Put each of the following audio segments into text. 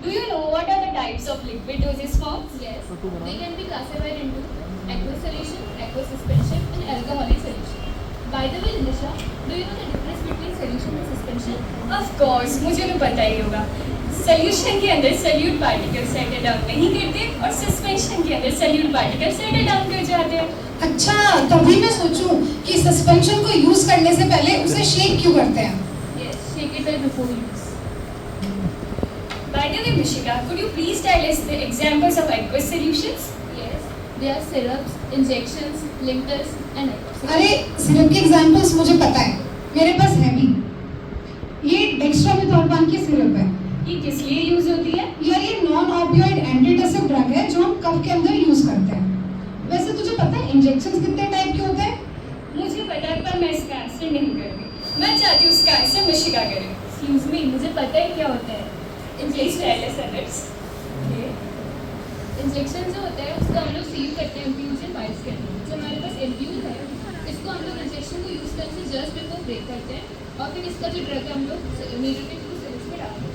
Do you know what are the types of liquid dosage forms? Yes, they can be classified into aqueous solution, aqueous suspension, and alcoholic solution. By the way, Nisha, do you know the difference between solution and suspension? Of course, मुझे तो पता ही होगा. Solution के अंदर solute particles settle down नहीं करते और suspension के अंदर solute particles settle down कर जाते हैं. अच्छा, तभी मैं सोचूं कि सस्पेंशन को यूज करने से पहले उसे शेक क्यों करते हैं? Yes, shake it well before use. By the way, Mishika, could you please tell us the examples of aqueous solutions? Yes, they are syrups, injections, lincters, and aqueous. अरे syrup के examples मुझे पता है, मेरे पास है भी. ये डेक्स्ट्रोमेथोर्पन की सिरप है. ये किस लिए यूज होती है? यार ये नॉन ऑपियोइड एंटीटसिव ड्रग है जो हम कफ के अंदर यूज करते हैं. वैसे तुझे पता है इंजेक्शंस कितने टाइप के होते हैं? मुझे पता है पर मैं इसका आंसर नहीं करूँगी. मैं चाहती हूँ उसका आंसर मिशिका करे. Excuse me, मुझे पता है क्या होता है. Please tell us others. Injection जो होता है उसको हम लोग सील करते हैं एम्प्यूल से फाइल्स के अंदर. जो हमारे पास एम्प्यूल है इसको हम लोग इंजेक्शन को यूज़ करने से जस्ट बिफोर ब्रेक करते हैं और फिर इसका जो ड्रग है हम लोग नीडल के थ्रू सिरिंज में डालते हैं.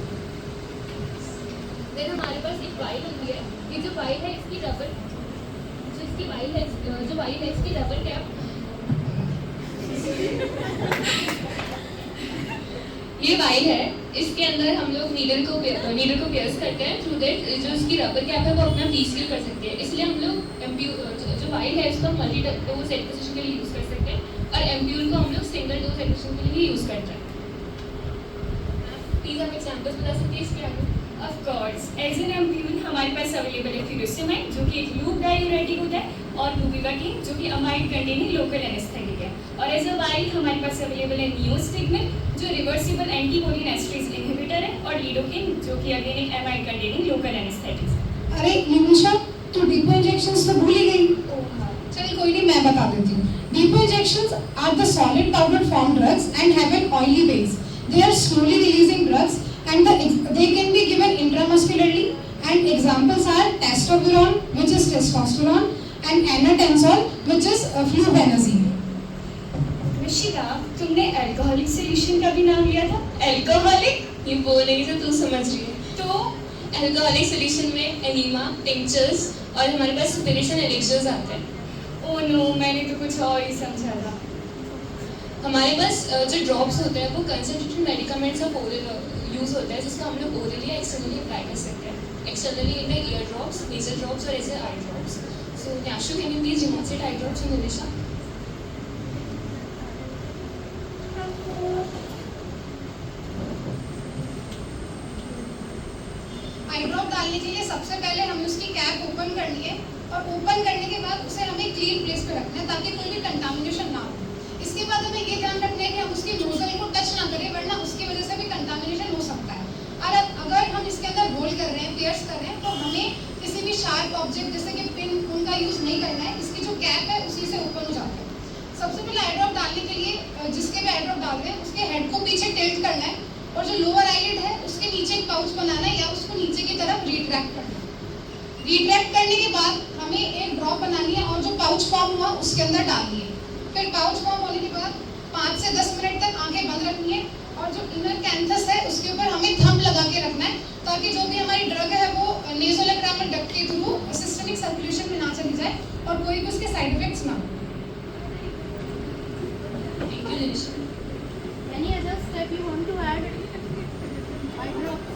देन हमारे पास एक वाइल होती है. ये जो वाइल है इसकी रबर जो वाइल है इसकी रबर कैप ये वाइल है. इसके अंदर हम लोग नीडल को पियर्स करते हैं. थ्रू दैट जो इसकी रबर कैप है वो अपना रीसील कर सकते हैं. इसलिए हम लोग जो वाइल है इसको मल्टी डोज एक्विजिशन के लिए यूज़ कर सकते हैं और एम्प्यूल को हम लोग सिंगल डोज एक्विजिशन के लिए यूज़ करते हैं. प्लीज़ आप एग्जाम्पल्स बता सकते हैं इसके आगे. Of course, as an ampule हमारे पास अवेलेबल है furosemide जो कि एक लूप डायूरेटिक होता है और bupivacaine जो कि amide containing local anesthetic है. और एज अ वाइल हमारे पास अवेलेबल है neostigmine जो रिवर्सिबल एंटीकोलिनेस्टरेज इनहिबिटर है और lidocaine जो कि अगेन एक amide containing local anesthetic है. अरे निमिषा, तू डिपो इंजेक्शंस तो भूल ही गई. चल कोई नहीं, मैं बता देती हूँ. Depot injections are the solid powder form drugs and have an oily base. They are slowly releasing drugs and they can be given intramuscularly, and examples are testosterone which is testosterone and anatenzole which is flubenazine. Mishika, तुमने alcoholic solution का भी नाम लिया था. Alcoholic ये बोलने से तू समझ रही है. तो अल्कोहलिक सॉल्यूशन में एनीमा, टिंक्चर्स और हमारे पास स्पिरिट्स एंड एलिक्सर्स आते हैं. ओ नो, मैंने तो कुछ और ही समझा था. हमारे पास जो ड्रॉप्स होते हैं वो concentrated medicaments of oral use होता है जिसका हम लोग ओरली या एक्सटर्नली अप्लाई कर सकते हैं. Externally in the ear drops, nasal drops और ऐसे eye drops. So Nyashu, can you please demonstrate eye drops in Nisha? Eye drop डालने के लिए सबसे पहले हमें उसकी कैप ओपन करनी है और ओपन करने के बाद उसे हमें क्लीन प्लेस पे रखना है ताकि कोई भी कंटामिनेशन ना हो. इसके बाद हमें ये ध्यान रखना है कि हम उसकी नोजल को टच ना करें वरना उसकी वजह से भी कंटामिनेशन हो सकता है. और अगर हम इसके अंदर होल कर रहे हैं, पियर्स कर रहे हैं, तो हमें किसी भी शार्प ऑब्जेक्ट जैसे कि पिन उनका यूज़ नहीं करना है. इसकी जो कैप है उसी से ओपन हो जाता है. सबसे पहले आई ड्रॉप डालने के लिए जिसके भी आई ड्रॉप डाल रहे हैं उसके हेड को पीछे टिल्ट करना है और जो लोअर आईलिड है उसके नीचे एक पाउच बनाना है या उसको नीचे की तरफ रिट्रैक्ट करना है. रिट्रैक्ट करने के बाद हमें एक ड्रॉप बनानी है और जो पाउच फॉर्म हुआ उसके अंदर डालनी है. फिर पाउच फॉर्म होने के बाद 5 से 10 मिनट तक आंखें बंद रखनी है और जो इनर कैंथस है उसके ऊपर हमें थंब लगा के रखना है ताकि जो भी हमारी ड्रग है वो नेज़ोलैक्रामल डक्ट के थ्रू सिस्टमिक सर्कुलेशन में ना चली जाए और कोई भी उसके साइड इफेक्ट्स ना हो. Thank you Nisha. Any other step you want to add? Eye drops.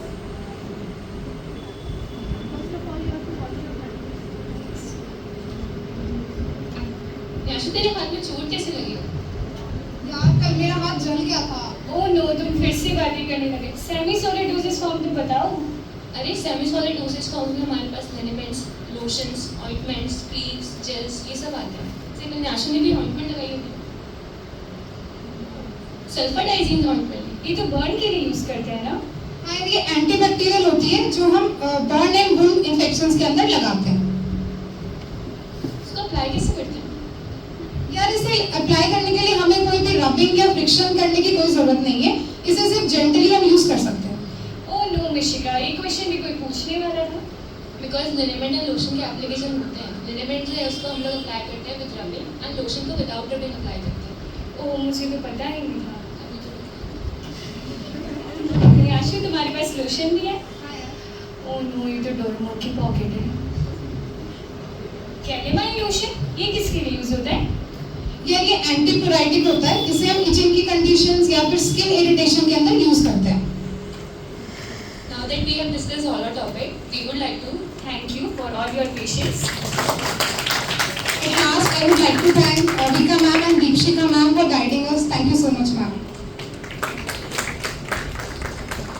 First of all, you have to wash your hands. न्याशु, तेरे हाथ में चोट कैसे लगी? यार कल मेरा हाथ जल गया था. ओ नो, तुम फिर से बातें करने लगे. सेमी सॉलिड डोसेज फॉर्म तो बताओ. अरे सेमी सॉलिड डोसेज फॉर्म में हमारे पास लिनेमेंट्स, लोशंस, ऑइंटमेंट्स, क्रीम्स, जेल्स ये सब आते हैं. जैसे न्याशु ने भी ऑइंटमेंट लगाई होगी. सल्फाडाइजिन ऑइंटमेंट. ये तो बर्न के लिए यूज करते हैं ना. हाँ, ये एंटीबैक्टीरियल होती है जो हम बर्न एंड वुंड इन्फेक्शंस के अंदर लगाते हैं. इसको अप्लाई कैसे करते हैं? यार इसे अप्लाई करने के लिए हमें कोई भी रबिंग या फ्रिक्शन करने की कोई जरूरत नहीं है. इसे सिर्फ जेंटली हम यूज कर सकते हैं. ओ नो मिशिका, ये क्वेश्चन भी कोई पूछने वाला था. बिकॉज लिनेमेंट एंड लोशन के एप्लीकेशन होते हैं. लिनेमेंट जो है उसको हम लोग अप्लाई करते हैं विद रबिंग एंड लोशन को विदाउट रबिंग अप्लाई करते हैं. ओ मुझे तो पता ही नहीं था. अभी तो आशु, तुम्हारे पास लोशन भी है? हाँ यार. तो डोरेमोन की पॉकेट है। कैलेमाइन लोशन ये किसके लिए यूज होता है? ये एंटीप्यूराइटिक होता है, इसे हम इचिंग की कंडीशंस या फिर स्किन इरिटेशन के अंदर यूज करते हैं। Now that we have discussed all our topic, we would like to Thank you for all your patience. At last, I would like to thank Vika ma'am and Deepshika ma'am for guiding